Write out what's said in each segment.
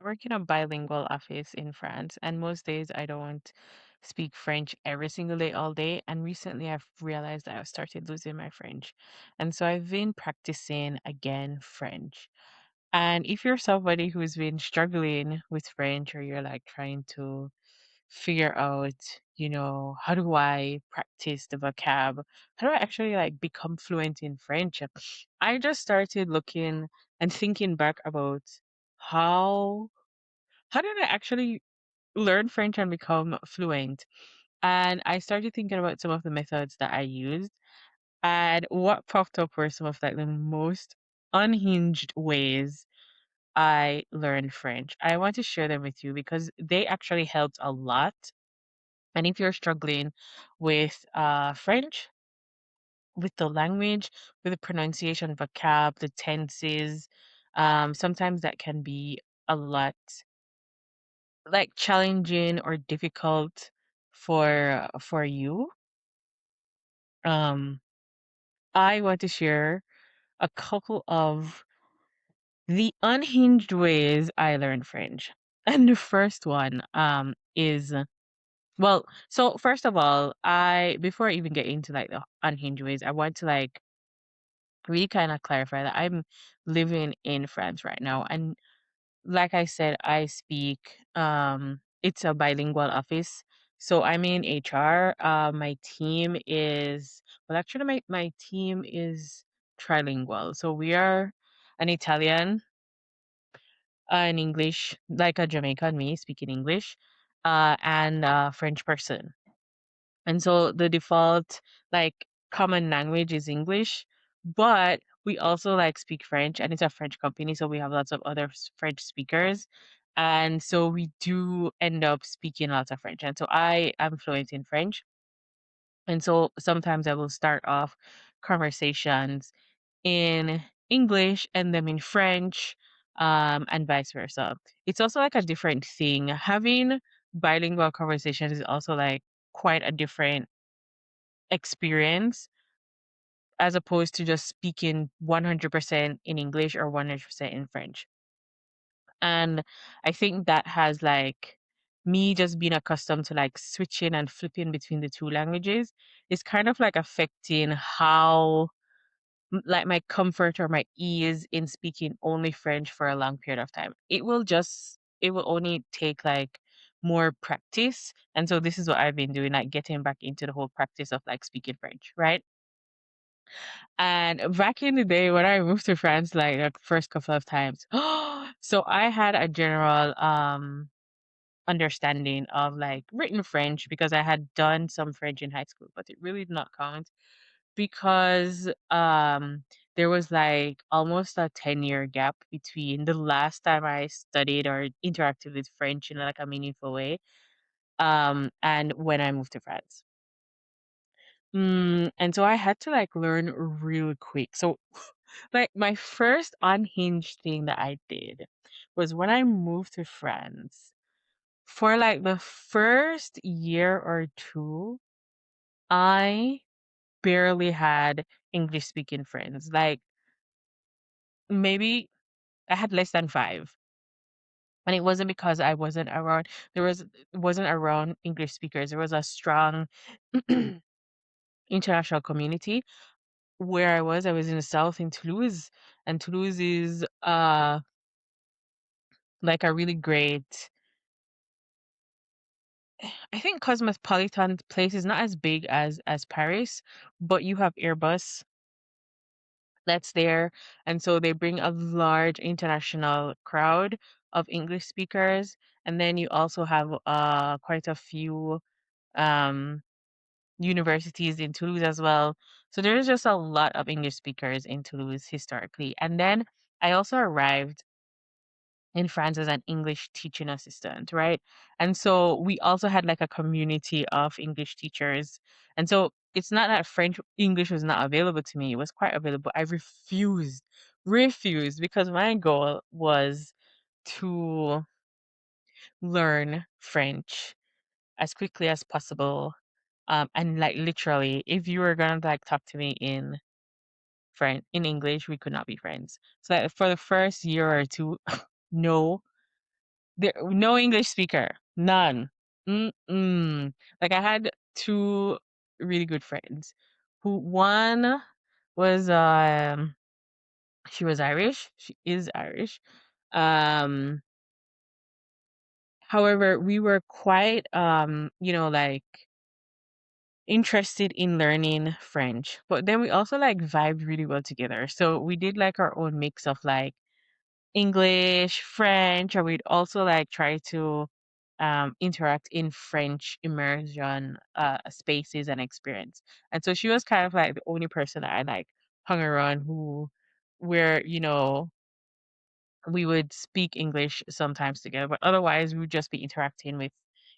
work in a bilingual office in France, and most days I don't speak French every single day, all day. And recently I've realized that I've started losing my French. And so I've been practicing again French. And if you're somebody who's been struggling with French or you're like trying to figure out, how do I practice the vocab? How do I actually like become fluent in French? I just started looking and thinking back about how how did I actually learn French and become fluent? And I started thinking about some of the methods that I used. And what popped up were some of like the most unhinged ways I learned French. I want to share them with you because they actually helped a lot. And if you're struggling with French, with the language, with the pronunciation, vocab, the tenses, sometimes that can be a lot like challenging or difficult for you. Um, I want to share a couple of the unhinged ways I learned French. And the first one is well, so first of all, I before I even get into like the unhinged ways, I want to like really kind of clarify that I'm living in France right now. And like I said, I speak it's a bilingual office. So I'm in HR. My team is well actually my team is trilingual. So we are an Italian, an English, like a Jamaican me speaking English, and a French person. And so the default like common language is English, but we also like speak French and it's a French company, so we have lots of other French speakers. And so we do end up speaking lots of French. And so I am fluent in French. And so sometimes I will start off conversations in English and them in French, and vice versa. It's also like a different thing. Having bilingual conversations is also like quite a different experience as opposed to just speaking 100% in English or 100% in French. And I think that has like me just being accustomed to like switching and flipping between the two languages is kind of like affecting how like my comfort or my ease in speaking only French for a long period of time. It will only take like more practice. And so this is what I've been doing, like getting back into the whole practice of like speaking French, right? And back in the day when I moved to France, like the first couple of times, so I had a general understanding of like written French because I had done some French in high school, but it really did not count because there was like almost a 10-year gap between the last time I studied or interacted with French in like a meaningful way and when I moved to France. And so I had to like learn really quick. So like my first unhinged thing that I did was when I moved to France. For like the first year or two, I barely had English speaking friends. Like maybe I had less than five. And it wasn't because I wasn't around wasn't around English speakers. There was a strong international community. Where I was in the south in Toulouse, and Toulouse is like a really great I think cosmopolitan place is not as big as Paris, but you have Airbus that's there, and so they bring a large international crowd of English speakers, and then you also have quite a few um universities in Toulouse as well. So there's just a lot of English speakers in Toulouse historically. And then I also arrived in France as an English teaching assistant, right? And so we also had like a community of English teachers. And so it's not that French English was not available to me. It was quite available. I refused because my goal was to learn French as quickly as possible. And like literally, if you were gonna like talk to me in in English, we could not be friends. So like, for the first year or two, no, There no English speaker, none. Mm-mm. Like I had two really good friends who one was she was Irish. She is Irish. Um However, we were quite like interested in learning French. But then we also like vibed really well together. So we did like our own mix of like English, French, or we'd also like try to interact in French immersion spaces and experience. And so she was kind of like the only person that I like hung around who where, we would speak English sometimes together, but otherwise we would just be interacting with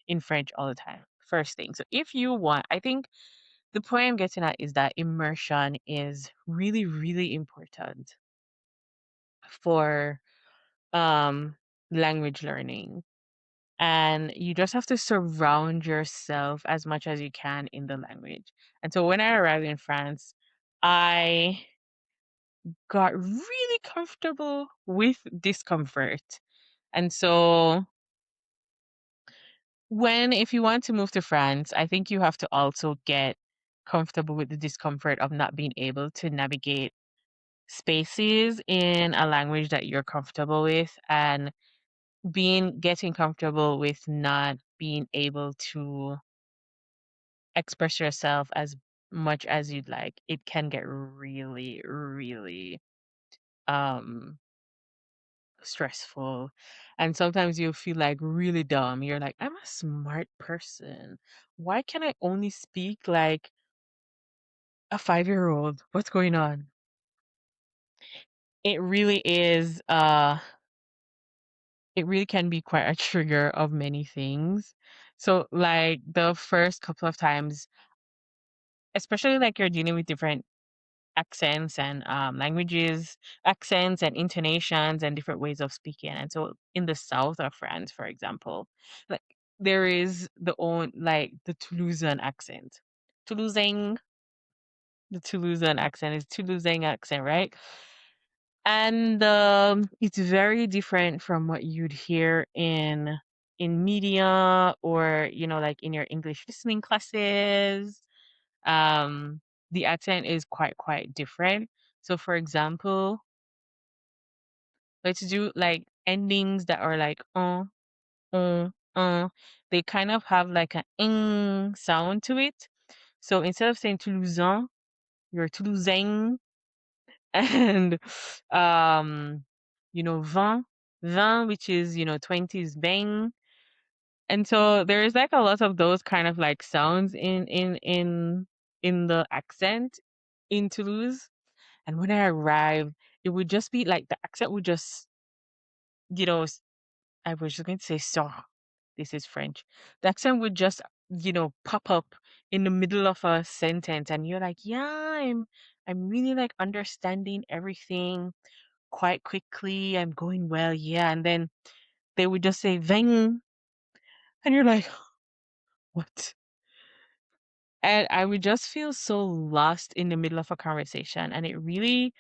in French all the time. First thing. So if you want, I think the point I'm getting at is that immersion is really, really important for um language learning. And you just have to surround yourself as much as you can in the language. And so when I arrived in France, I got really comfortable with discomfort. And so if you want to move to France, I think you have to also get comfortable with the discomfort of not being able to navigate spaces in a language that you're comfortable with, and getting comfortable with not being able to express yourself as much as you'd like. It can get really, really um stressful. And sometimes you feel like really dumb. You're like, I'm a smart person. Why can I only speak like a 5-year old? What's going on? It really is it really can be quite a trigger of many things. So like the first couple of times, especially like you're dealing with different accents and languages, accents and intonations and different ways of speaking. And so in the south of France, for example, like there is the Toulousain accent. Toulousain, the Toulousain accent is Toulousain accent, right? And it's very different from what you'd hear in media or like in your English listening classes. um the accent is quite different. So for example, let's do like endings that are like they kind of have like an sound to it. So instead of saying Toulousain, you're Toulousain. And um vingt, which is 20s bang. And so there is like a lot of those kind of like sounds in the accent in Toulouse. And when I arrived, it would just be like the accent would just, you know, s- I was just going to say so. This is French. The accent would just, pop up in the middle of a sentence, and you're like, yeah, I'm really like understanding everything quite quickly. I'm going well, yeah. And then they would just say "veng," and you're like, what? And I would just feel so lost in the middle of a conversation, and it really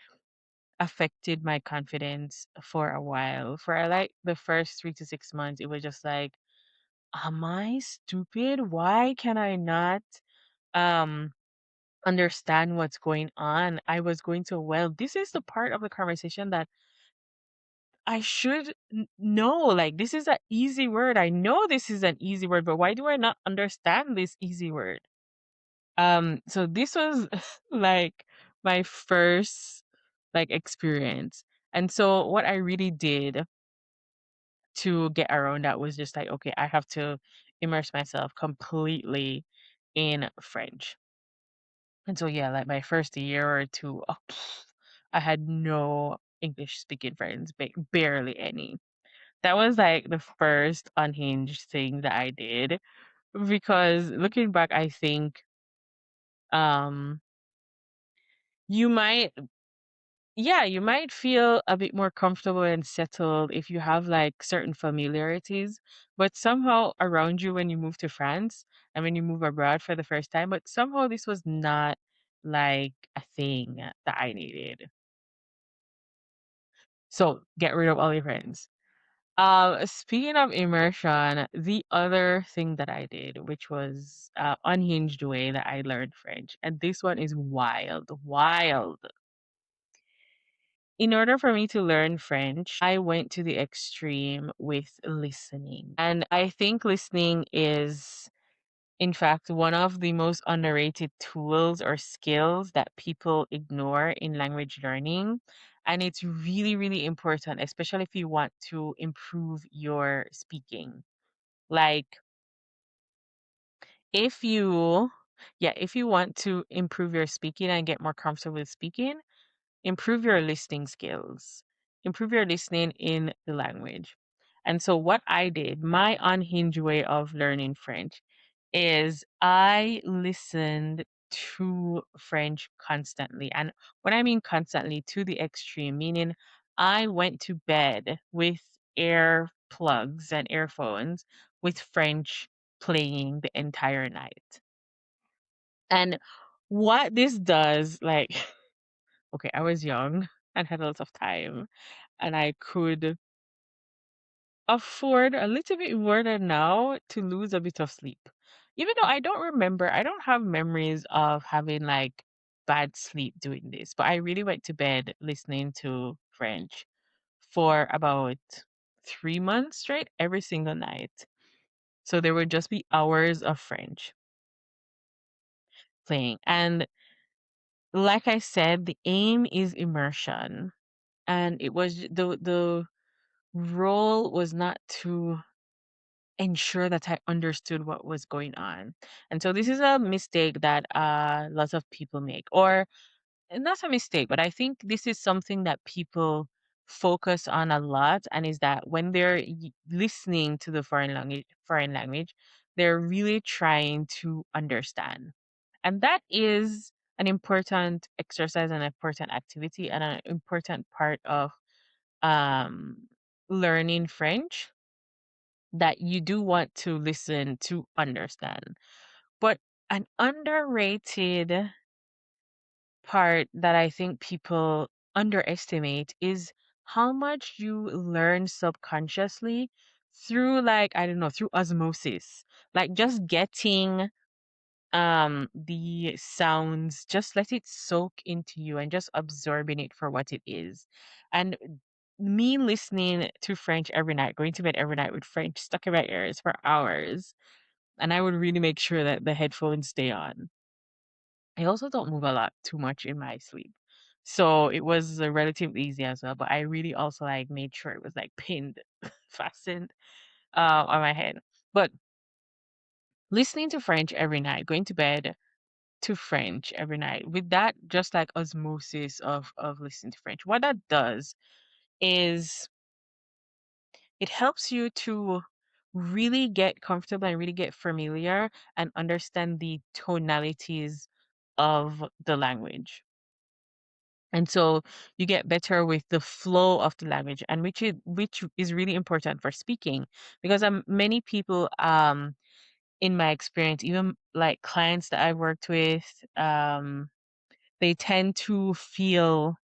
affected my confidence for a while. For like the first 3 to 6 months, it was just like, am I stupid? Why can I not um understand what's going on? I was going so well. This is the part of the conversation that I should know. Like, this is an easy word. I know this is an easy word, but why do I not understand this easy word? So this was like my first like experience. And so what I really did to get around that was just like, okay, I have to immerse myself completely in French. And so yeah, like my first year or two, I had no English speaking friends, barely any. That was like the first unhinged thing that I did, because looking back, I think um you might yeah, you might feel a bit more comfortable and settled if you have like certain familiarities, but somehow around you when you move to France and when you move abroad for the first time, but somehow this was not like a thing that I needed. So get rid of all your friends. Speaking of immersion, the other thing that I did, which was Unhinged way that I learned French, and this one is wild, wild. In order for me to learn French, I went to the extreme with listening. And I think listening is, in fact, one of the most underrated tools or skills that people ignore in language learning. And it's really, really important, especially if you want to improve your speaking. Like, if you, yeah, if you want to improve your speaking and get more comfortable with speaking, improve your listening skills, improve your listening in the language. And so, what I did, my unhinged way of learning French, is I listened to French constantly. And when I mean constantly, to the extreme, meaning I went to bed with ear plugs and earphones with French playing the entire night. And what this does, like, okay, I was young and had a lot of time, and I could afford a little bit more than now to lose a bit of sleep. Even though I don't have memories of having like bad sleep doing this, but I really went to bed listening to French for about 3 months straight, every single night. So there would just be hours of French playing. And like I said, the aim is immersion. And it was the role was not to ensure that I understood what was going on. And so this is a mistake that lots of people make, or not a mistake, but I think this is something that people focus on a lot, and is that when they're listening to the foreign language, they're really trying to understand. And that is an important exercise, an important activity, and an important part of um, learning French, that you do want to listen to understand. But an underrated part that I think people underestimate is how much you learn subconsciously through, like, I don't know, through osmosis. Like, just getting the sounds, just let it soak into you and just absorbing it for what it is. And me listening to French every night, going to bed every night with French stuck in my ears for hours, and I would really make sure that the headphones stay on. I also don't move a lot too much in my sleep. So it was relatively easy as well, but I really also like made sure it was like pinned, fastened on my head. But listening to French every night, going to bed to French every night, with that just like osmosis of listening to French, what that does is it helps you to really get comfortable and really get familiar and understand the tonalities of the language. And so you get better with the flow of the language, and which is really important for speaking, because many people in my experience, even like clients that I've worked with, they tend to feel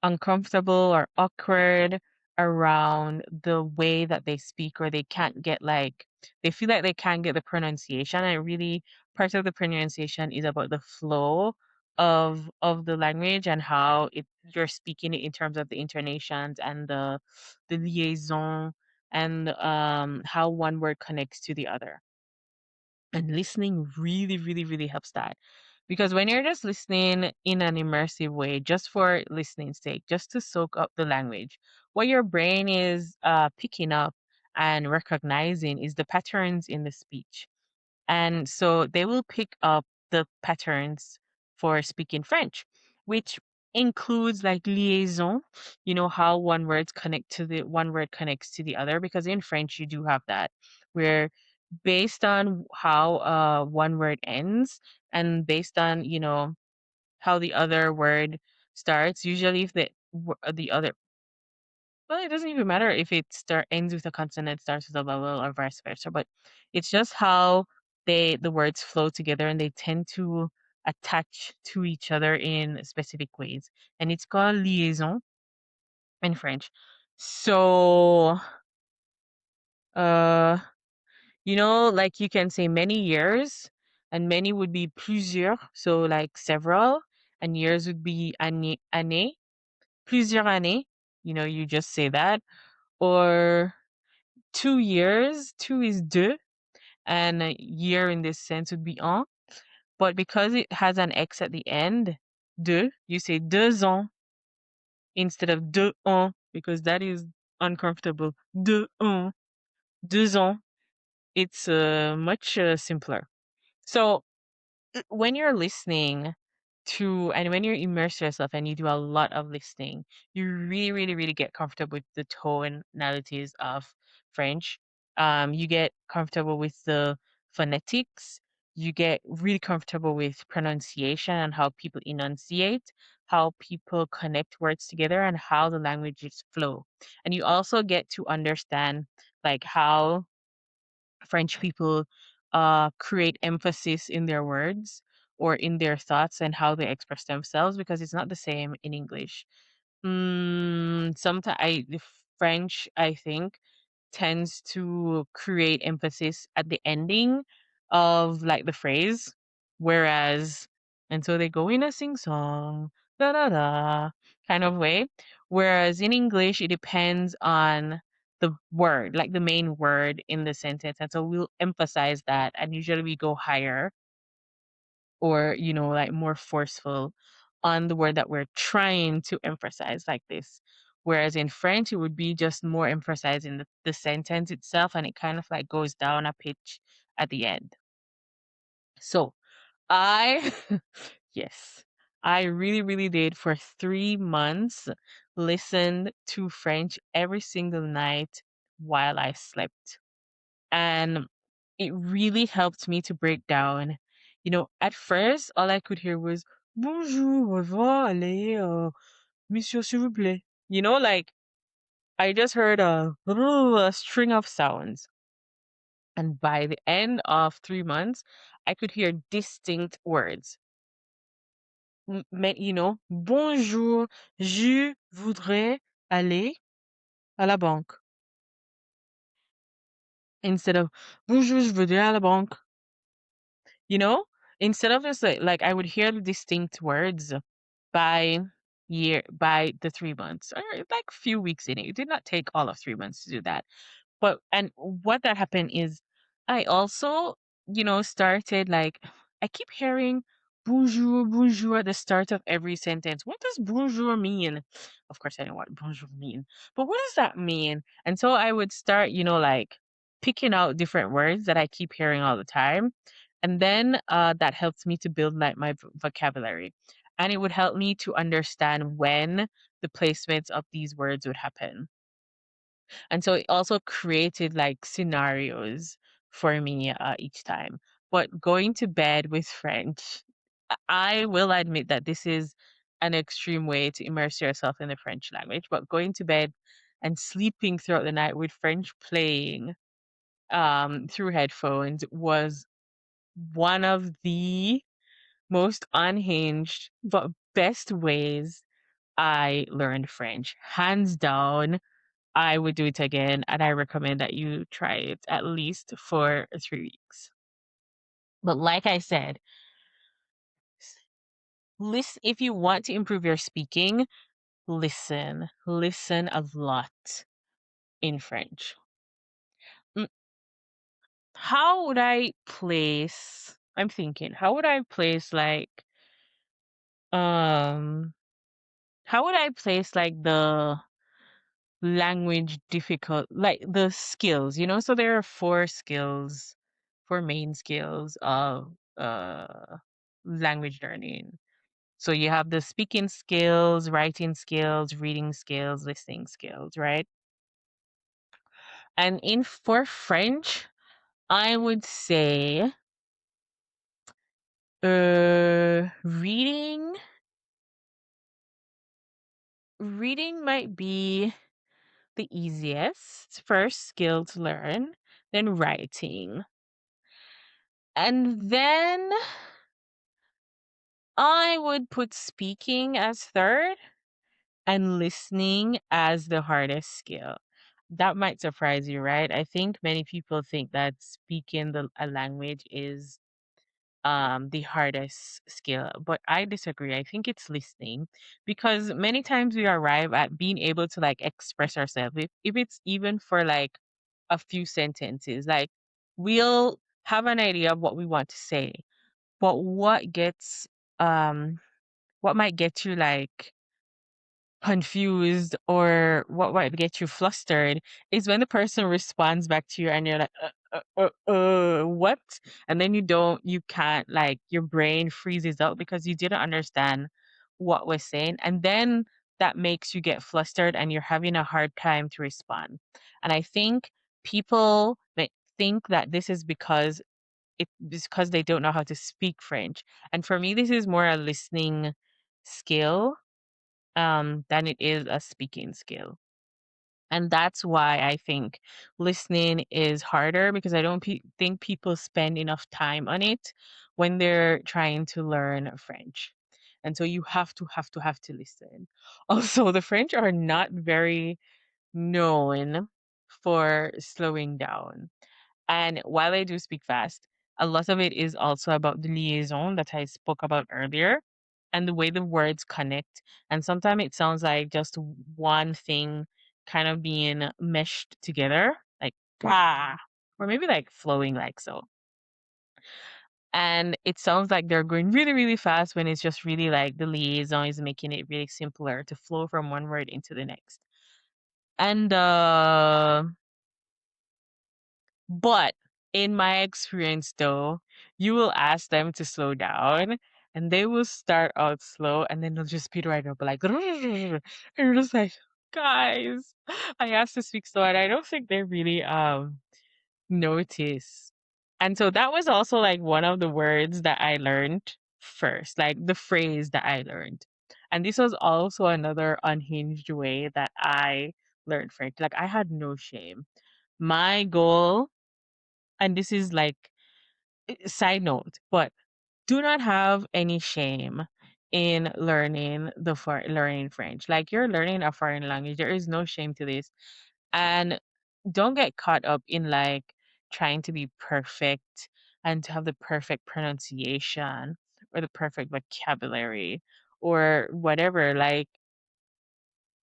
uncomfortable or awkward around the way that they speak, or they can't get like, they feel like they can't get the pronunciation. And really, part of the pronunciation is about the flow of the language, and how it you're speaking it in terms of the intonations and the liaison, and how one word connects to the other. And listening really, really, really helps that. Because when you're just listening in an immersive way, just for listening's sake, just to soak up the language, what your brain is picking up and recognizing is the patterns in the speech. And so they will pick up the patterns for speaking French, which includes like liaison, how one word connects to the other, because in French you do have that, where based on how one word ends, and based on, how the other word starts, usually if the other, well, it doesn't even matter if it ends with a consonant, starts with a vowel, or vice versa. But it's just how the words flow together, and they tend to attach to each other in specific ways. And it's called liaison in French. So Uh, like you can say many years, and many would be plusieurs, so like several, and years would be année, plusieurs années. You just say that. Or 2 years, two is deux, and a year in this sense would be un. But because it has an X at the end, deux, you say 2 ans instead of 2 ans because that is uncomfortable. 2 ans, 2 ans. It's much simpler. So when you're listening and when you immerse yourself and you do a lot of listening, you really, really, really get comfortable with the tonalities of French. You get comfortable with the phonetics. You get really comfortable with pronunciation and how people enunciate, how people connect words together, and how the languages flow. And you also get to understand like how French people create emphasis in their words or in their thoughts and how they express themselves because it's not the same in English. Sometimes the French, I think, tends to create emphasis at the ending of like the phrase, whereas, and so they go in a sing song, da da da kind of way. Whereas in English, it depends on the word, like the main word in the sentence. And so we'll emphasize that. And usually we go higher or, like more forceful on the word that we're trying to emphasize, like this. Whereas in French, it would be just more emphasizing the sentence itself and it kind of like goes down a pitch at the end. So I, yes, I really, really did for 3 months listen to French every single night while I slept. And it really helped me to break down. At first, all I could hear was bonjour, au revoir, allez, monsieur, s'il vous plaît. Like I just heard a string of sounds. And by the end of 3 months, I could hear distinct words. Bonjour, je voudrais aller à la banque. Instead of bonjour, je voudrais aller à la banque. You know, instead of just like I would hear the distinct words by by the 3 months or like few weeks in it. It did not take all of 3 months to do that. But and what that happened is I also, started like I keep hearing bonjour, bonjour at the start of every sentence. What does bonjour mean? Of course I know what bonjour mean. But what does that mean? And so I would start, like picking out different words that I keep hearing all the time. And then that helps me to build like my vocabulary. And it would help me to understand when the placements of these words would happen. And so it also created like scenarios for me each time. But going to bed with French, I will admit that this is an extreme way to immerse yourself in the French language. But going to bed and sleeping throughout the night with French playing through headphones was one of the most unhinged but best ways I learned French. Hands down, I would do it again, and I recommend that you try it at least for 3 weeks. But like I said, listen if you want to improve your speaking, listen a lot in French. Mm, How would I place? I'm thinking, how would I place like um how would I place like the language difficult like the skills, so there are four main skills of language learning. So you have the speaking skills, writing skills, reading skills, listening skills, right? And in for French, I would say reading might be the easiest first skill to learn, then writing. And then I would put speaking as third and listening as the hardest skill. that might surprise you, right? I think many people think that speaking a language is the hardest skill, but I disagree. I think it's listening, because many times we arrive at being able to like express ourselves, if it's even for like a few sentences. Like, we'll have an idea of what we want to say, but um what might get you like confused, or what might get you flustered, is when the person responds back to you and you're like, what? And then you can't, like, your brain freezes up because you didn't understand what was saying. And then that makes you get flustered and you're having a hard time to respond. And I think people may think that this is because they don't know how to speak French. And for me, this is more a listening skill than it is a speaking skill. And that's why I think listening is harder, because I don't think people spend enough time on it when they're trying to learn French. And so you have to listen. Also, the French are not very known for slowing down. And while I do speak fast, a lot of it is also about the liaison that I spoke about earlier and the way the words connect. And sometimes it sounds like just one thing kind of being meshed together, like ah, or maybe like flowing like so. And it sounds like they're going really, really fast when it's just really like the liaison is making it really simpler to flow from one word into the next. And But in my experience, though, you will ask them to slow down and they will start out slow and then they'll just speed right up like, and you're just like, guys, I asked to speak slow and I don't think they really notice. And so that was also like one of the words that I learned first, like the phrase that I learned. And this was also another unhinged way that I learned French. Like, I had no shame. My goal, and this is like side note, but do not have any shame in learning French. Like, you're learning a foreign language. There is no shame to this. And don't get caught up in like trying to be perfect and to have the perfect pronunciation or the perfect vocabulary or whatever. Like,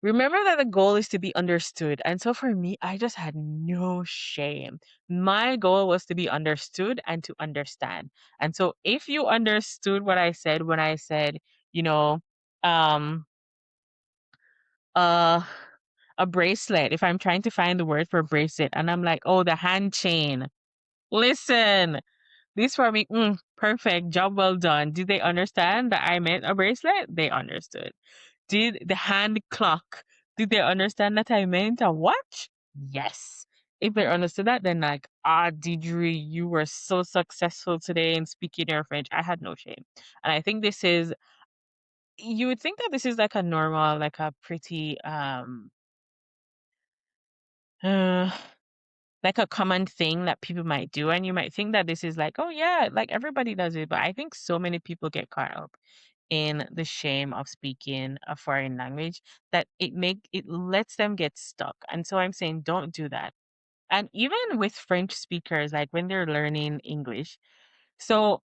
remember that the goal is to be understood. And so for me, I just had no shame. My goal was to be understood and to understand. And so if you understood what I said when I said, you know, um, uh, a bracelet, if I'm trying to find the word for bracelet and I'm like, oh, the hand chain. Listen, this for me, perfect, job well done. Did they understand that I meant a bracelet? They understood. Did the hand clock, did they understand that I meant a watch? Yes. If they understood that, then like, Diedre, you were so successful today in speaking your French. I had no shame. And I think you would think that this is like a normal, like a pretty, uh, like a common thing that people might do. And you might think that this is like, oh yeah, like everybody does it. But I think so many people get caught up in the shame of speaking a foreign language that it lets them get stuck. And so I'm saying don't do that. And even with French speakers, like when they're learning English. So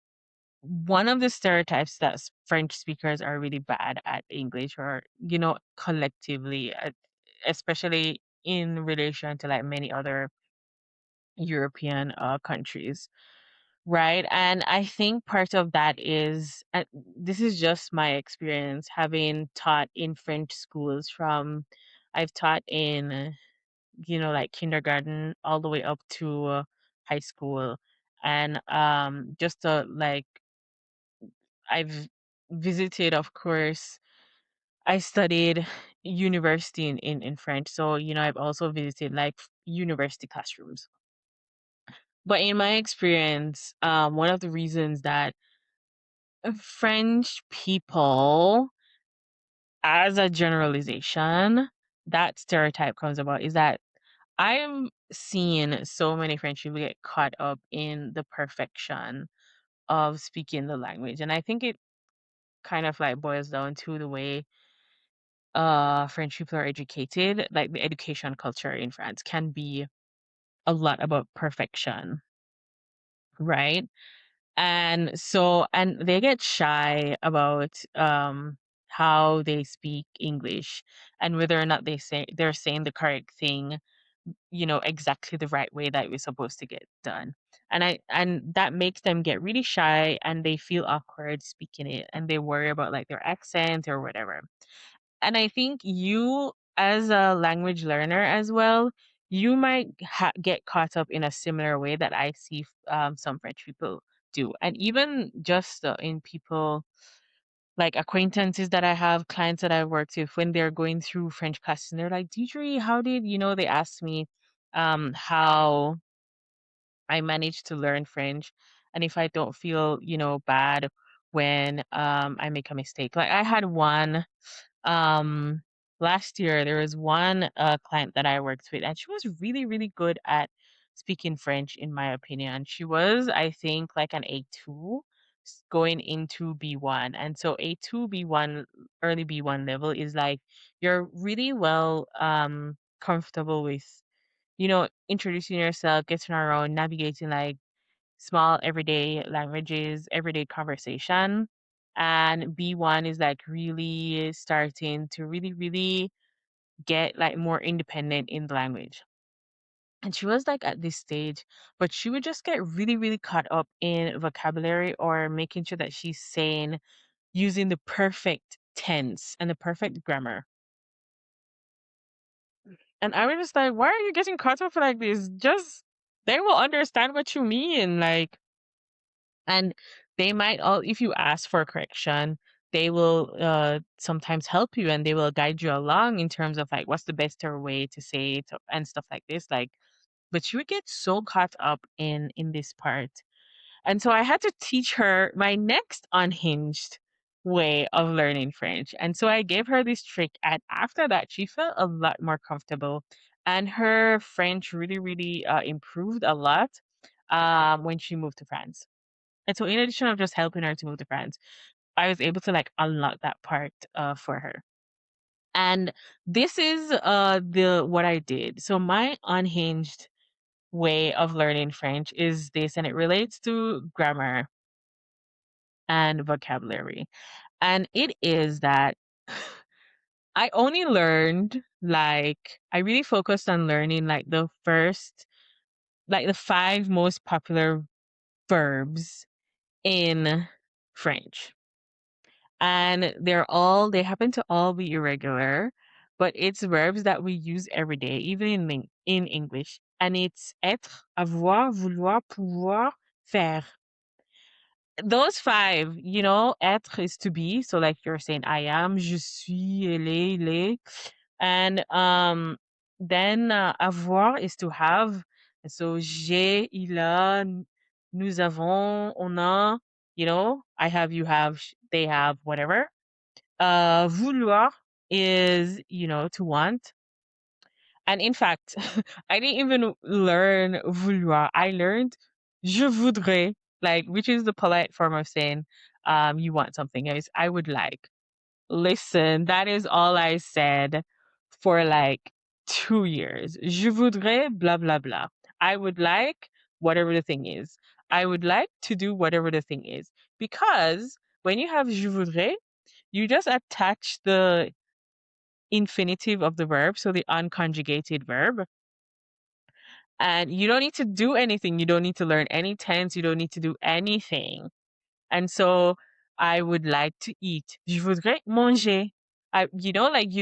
one of the stereotypes that French speakers are really bad at English, or collectively, especially in relation to like many other European countries, right? And I think part of that is, this is just my experience having taught in French schools I've taught in, like kindergarten all the way up to high school. And just like, I've visited, of course, I studied university in French. So, I've also visited like university classrooms. But in my experience, one of the reasons that French people, as a generalization, that stereotype comes about is that I'm seeing so many French people get caught up in the perfection of speaking the language. And I think it kind of like boils down to the way French people are educated, like the education culture in France can be a lot about perfection, right? And they get shy about how they speak English and whether or not they're saying the correct thing, exactly the right way that it was supposed to get done. And that makes them get really shy and they feel awkward speaking it and they worry about like their accent or whatever. And I think you, as a language learner as well, you might get caught up in a similar way that I see some French people do. And even just in people like acquaintances that I have, clients that I've worked with, when they're going through French classes and they're like, Diedre, how did, they asked me how I managed to learn French and if I don't feel, bad when I make a mistake. Like I had one um, last year, there was one client that I worked with, and she was really, really good at speaking French, in my opinion. She was, I think, like an A2 going into B1. And so A2, B1, early B1 level is like you're really well comfortable with, introducing yourself, getting around, navigating like small everyday languages, everyday conversation. And B1 is like really starting to really, really get like more independent in the language. And she was like at this stage, but she would just get really, really caught up in vocabulary or making sure that she's saying using the perfect tense and the perfect grammar. And I was just like, why are you getting caught up like this? Just they will understand what you mean. Like, and they might all if you ask for a correction, they will sometimes help you and they will guide you along in terms of like what's the better way to say it and stuff like this. Like, but you would get so caught up in this part. And so I had to teach her my next unhinged way of learning French. And so I gave her this trick and after that she felt a lot more comfortable and her French really, really improved a lot when she moved to France. And so in addition of just helping her to move to France, I was able to like unlock that part for her. And this is the what I did. So my unhinged way of learning French is this, and it relates to grammar and vocabulary. And it is that I only learned like I really focused on learning like the five most popular verbs in French. And they happen to all be irregular, but it's verbs that we use every day, even in English. And it's être, avoir, vouloir, pouvoir, faire. Those five, être is to be. So like you're saying, I am, je suis, elle est, il est. And then avoir is to have. And so j'ai, il a, nous avons, on a, I have, you have, they have, whatever. Vouloir is, to want. And in fact, I didn't even learn vouloir. I learned je voudrais, like, which is the polite form of saying, you want something. I would like. Listen, that is all I said for like 2 years. Je voudrais, blah, blah, blah. I would like whatever the thing is. I would like to do whatever the thing is. Because when you have je voudrais, you just attach the infinitive of the verb, so the unconjugated verb, and you don't need to do anything. You don't need to learn any tense. You don't need to do anything. And so I would like to eat. Je voudrais manger. Like you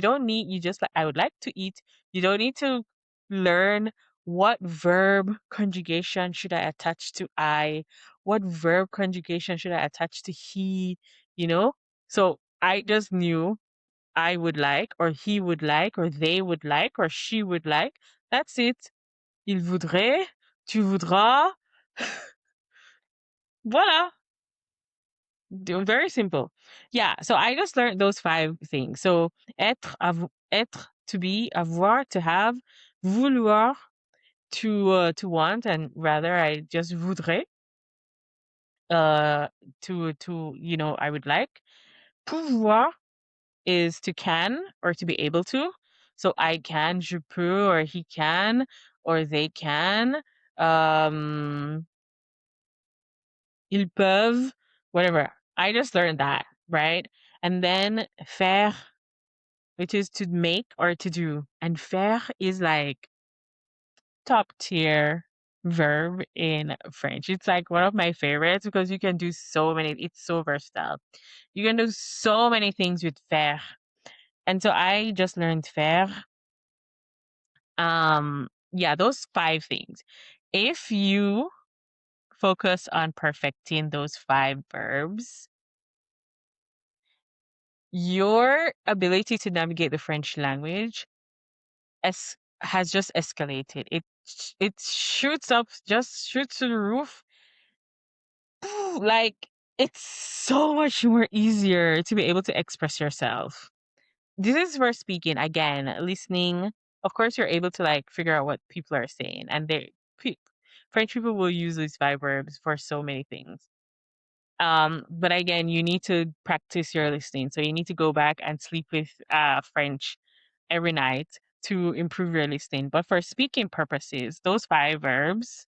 don't need, you just like, I would like to eat. You don't need to learn what verb conjugation should I attach to I, what verb conjugation should I attach to he, you know? So I just knew I would like, or he would like, or they would like, or she would like. That's it. Il voudrait, tu voudras. Voila. Very simple. Yeah. So I just learned those five things. So être, to be, avoir, to have, vouloir, to want, and rather I just voudrais, uh, to, I would like, pouvoir is to can or to be able to. So I can, je peux, or he can, or they can. Um, ils peuvent, whatever. I just learned that, right? And then faire, which is to make or to do. And faire is like top tier verb in French. It's like one of my favorites because you can do so many, it's so versatile. You can do so many things with faire. And so I just learned faire. Yeah, those five things. If you focus on perfecting those five verbs, your ability to navigate the French language has just escalated. It shoots up, just shoots to the roof. Like it's so much more easier to be able to express yourself. This is for speaking. Again, listening. Of course, you're able to like figure out what people are saying, and pe- French people will use these five verbs for so many things. But again, you need to practice your listening. So you need to go back and sleep with French every night to improve your listening. But for speaking purposes, those five verbs,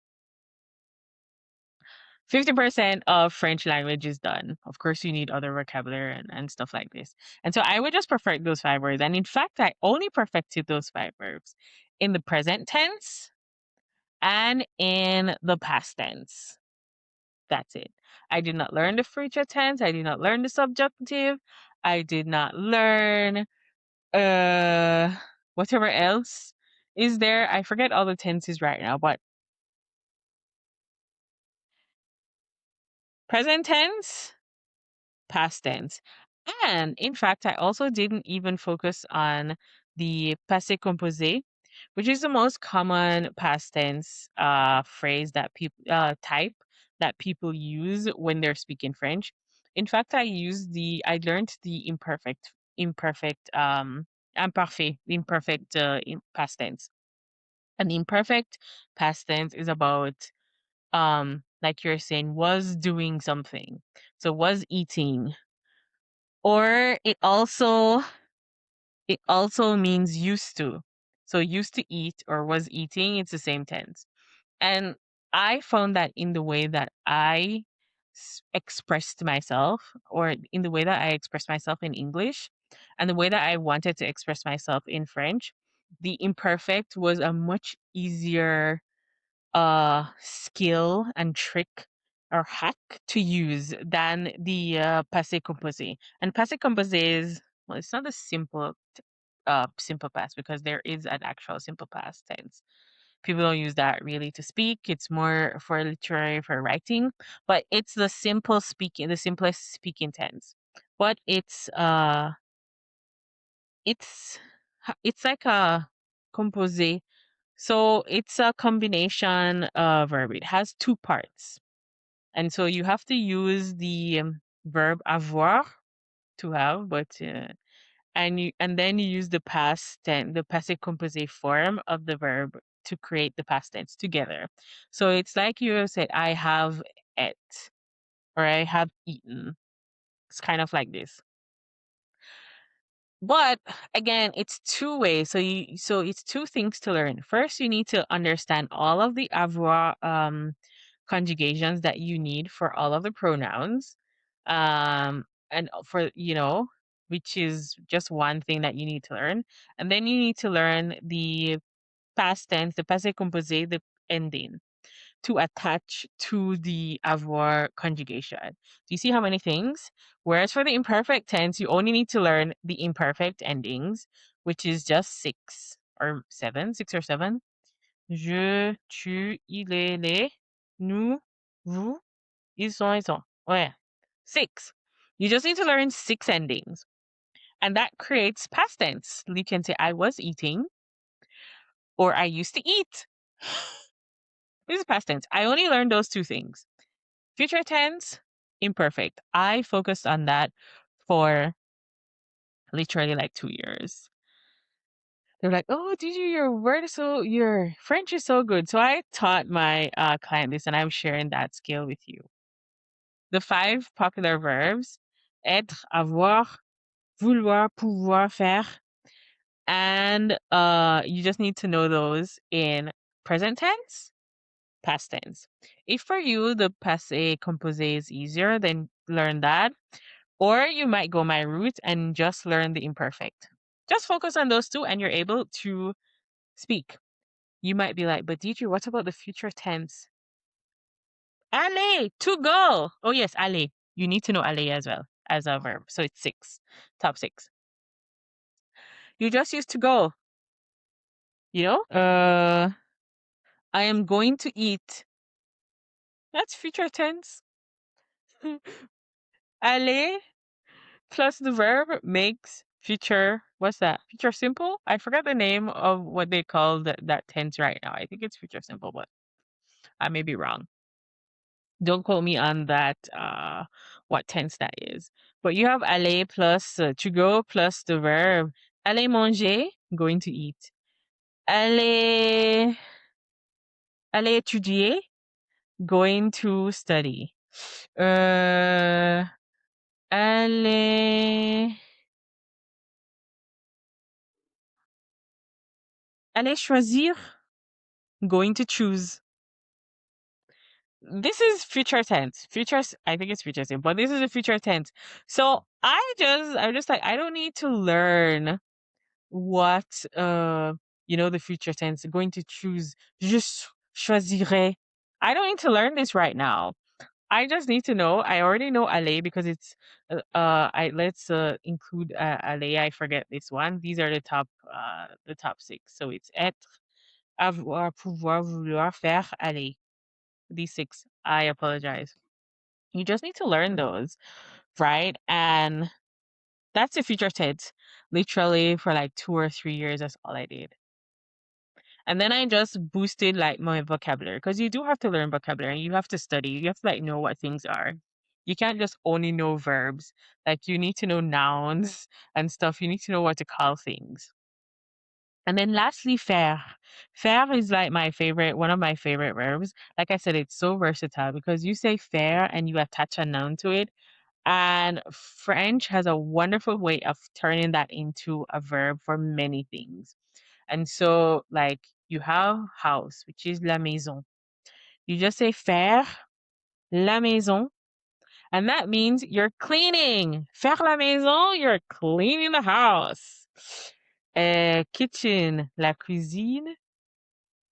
50% of French language is done. Of course, you need other vocabulary and stuff like this. And so I would just perfect those five words. And in fact, I only perfected those five verbs in the present tense and in the past tense. That's it. I did not learn the future tense. I did not learn the subjunctive. I did not learn uh whatever else is there. I forget all the tenses right now, but present tense, past tense. And in fact, I also didn't even focus on the passé composé, which is the most common past tense phrase that people type that people use when they're speaking French. In fact, I learned the imperfect, imperfect in past tense. An imperfect past tense is about like you're saying was doing something. So was eating, or it also means used to. So used to eat or was eating, it's the same tense. And I found that in the way that I expressed myself, or in the way that I expressed myself in English, and the way that I wanted to express myself in French, the imperfect was a much easier skill and trick or hack to use than the passé composé. And passé composé is, well, it's not a simple past because there is an actual simple past tense. People don't use that really to speak. It's more for literary, for writing, but it's the simplest speaking tense. But it's it's like a composé, so it's a combination verb. It has two parts. And so you have to use the verb avoir, to have, but and then you use the past tense, the passé composé form of the verb to create the past tense together. So it's like you said, I have ate, or I have eaten. It's kind of like this. But again, it's two ways. So it's two things to learn. First, you need to understand all of the avoir conjugations that you need for all of the pronouns. And for which is just one thing that you need to learn. And then you need to learn the past tense, the passé composé, the ending to attach to the avoir conjugation. Do you see how many things? Whereas for the imperfect tense, you only need to learn the imperfect endings, which is just six or seven. Je, tu, il est, les, nous, vous, ils sont. Oh yeah, six. You just need to learn six endings. And that creates past tense. You can say, I was eating, or I used to eat. This is past tense. I only learned those two things. Future tense, imperfect. I focused on that for literally like 2 years. They're like, "Oh, did you? Your French is so good." So I taught my client this, and I'm sharing that skill with you. The five popular verbs: être, avoir, vouloir, pouvoir, faire. And you just need to know those in present tense, past tense. If for you the passé composé is easier, then learn that. Or you might go my route and just learn the imperfect. Just focus on those two and you're able to speak. You might be like, but Diedre, what about the future tense? Aller, to go. Oh, yes, aller. You need to know aller as well as a verb. So it's six, top six. You just used to go, you know? I am going to eat. That's future tense. Aller plus the verb makes future, what's that? Future simple? I forgot the name of what they call that tense right now. I think it's future simple, but I may be wrong. Don't quote me on that, what tense that is. But you have aller plus to go plus the verb. Aller manger, going to eat. Aller, aller étudier, going to study. Aller, aller choisir, going to choose. This is future tense. I think it's future tense, but this is a future tense. So I'm just like, I don't need to learn what, the future tense, going to choose. Je choisirai. I don't need to learn this right now. I just need to know. I already know aller because it's, let's include aller. I forget this one. These are the top six. So it's être, avoir, pouvoir, vouloir, faire, aller. These six. I apologize. You just need to learn those, right? And that's the future tense. Literally for like 2 or 3 years, that's all I did. And then I just boosted like my vocabulary because you do have to learn vocabulary. You have to study. You have to like know what things are. You can't just only know verbs. Like you need to know nouns and stuff. You need to know what to call things. And then lastly, faire. Faire is like one of my favorite verbs. Like I said, it's so versatile because you say faire and you attach a noun to it. And French has a wonderful way of turning that into a verb for many things. And so, like, you have house, which is la maison. You just say faire la maison, and that means you're cleaning. Faire la maison, you're cleaning the house. Kitchen, la cuisine.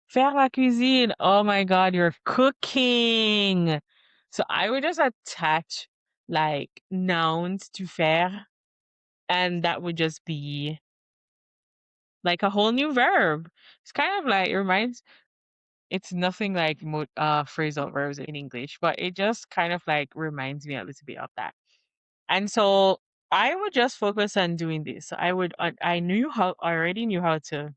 Faire la cuisine, oh my God, you're cooking. So I would just attach like nouns to faire, and that would just be like a whole new verb. It's kind of like, it's nothing like phrasal verbs in English, but it just kind of like reminds me a little bit of that. And so I would just focus on doing this. So I already knew how to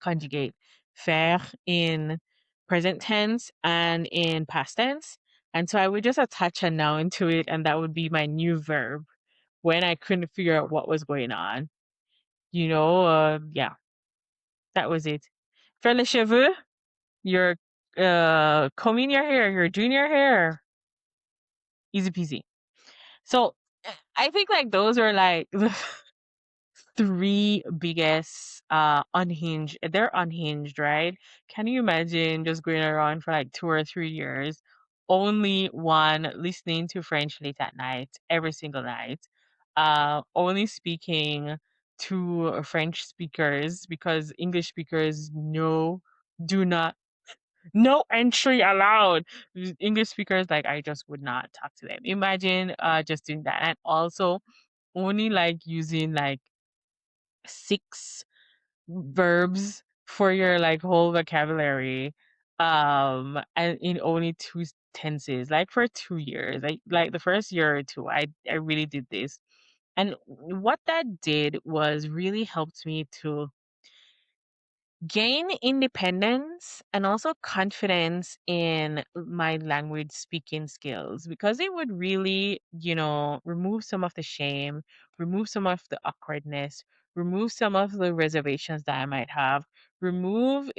conjugate faire in present tense and in past tense. And so I would just attach a noun to it, and that would be my new verb when I couldn't figure out what was going on. Yeah, that was it. Faire les cheveux, you're combing your hair, you're doing your hair. Easy peasy. So I think like those are like the three biggest unhinged. They're unhinged, right? Can you imagine just going around for like 2 or 3 years, only one listening to French late at night, every single night, only speaking to French speakers because English speakers do not, no entry allowed. English speakers, like I just would not talk to them. Imagine just doing that. And also only like using like six verbs for your like whole vocabulary, and in only two tenses, like for 2 years. Like the first year or two, I really did this. And what that did was really helped me to gain independence and also confidence in my language speaking skills because it would really, remove some of the shame, remove some of the awkwardness, remove some of the reservations that I might have, removed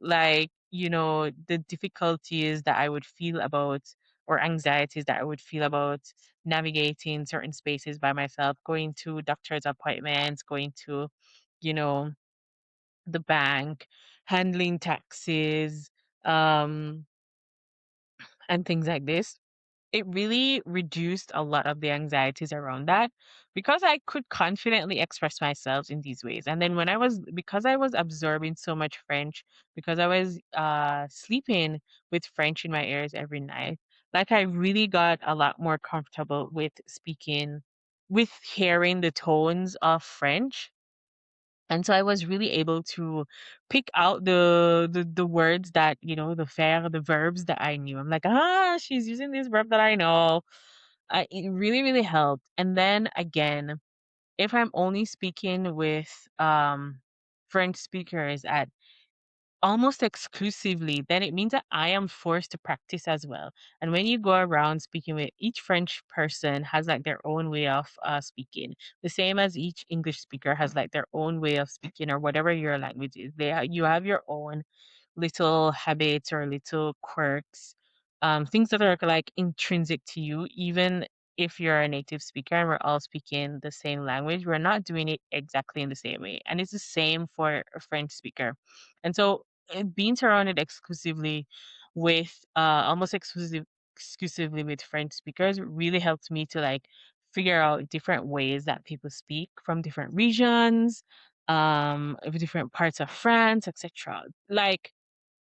like, the difficulties that I would feel about or anxieties that I would feel about navigating certain spaces by myself, going to doctor's appointments, going to, you know, the bank, handling taxes, um, and things like this. It really reduced a lot of the anxieties around that because I could confidently express myself in these ways. And then because I was absorbing so much French, because I was sleeping with French in my ears every night, like I really got a lot more comfortable with speaking, with hearing the tones of French. And so I was really able to pick out the words that, the faire, the verbs that I knew. I'm like, she's using this verb that I know. It really, really helped. And then again, if I'm only speaking with French speakers at almost exclusively, then it means that I am forced to practice as well. And when you go around speaking with each French person has like their own way of speaking, the same as each English speaker has like their own way of speaking or whatever your language is. You have your own little habits or little quirks, things that are like intrinsic to you, even if you're a native speaker and we're all speaking the same language, we're not doing it exactly in the same way. And it's the same for a French speaker. And so being surrounded almost exclusively with French speakers really helped me to like figure out different ways that people speak from different regions, of different parts of France, etc. Like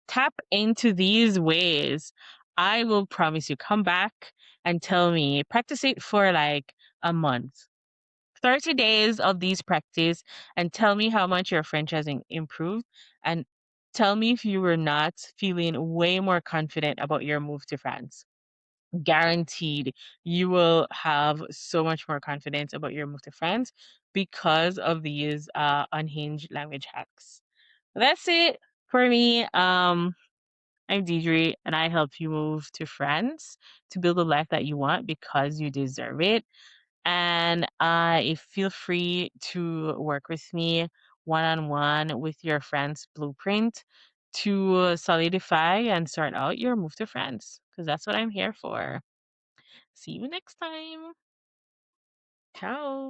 tap into these ways. I will promise you, come back and tell me, practice it for like a month. 30 days of these practice and tell me how much your French has improved and tell me if you were not feeling way more confident about your move to France. Guaranteed, you will have so much more confidence about your move to France because of these unhinged language hacks. That's it for me. I'm Diedre, and I help you move to France to build a life that you want because you deserve it. And if feel free to work with me one on one with your France blueprint to solidify and start out your move to France because that's what I'm here for. See you next time. Ciao.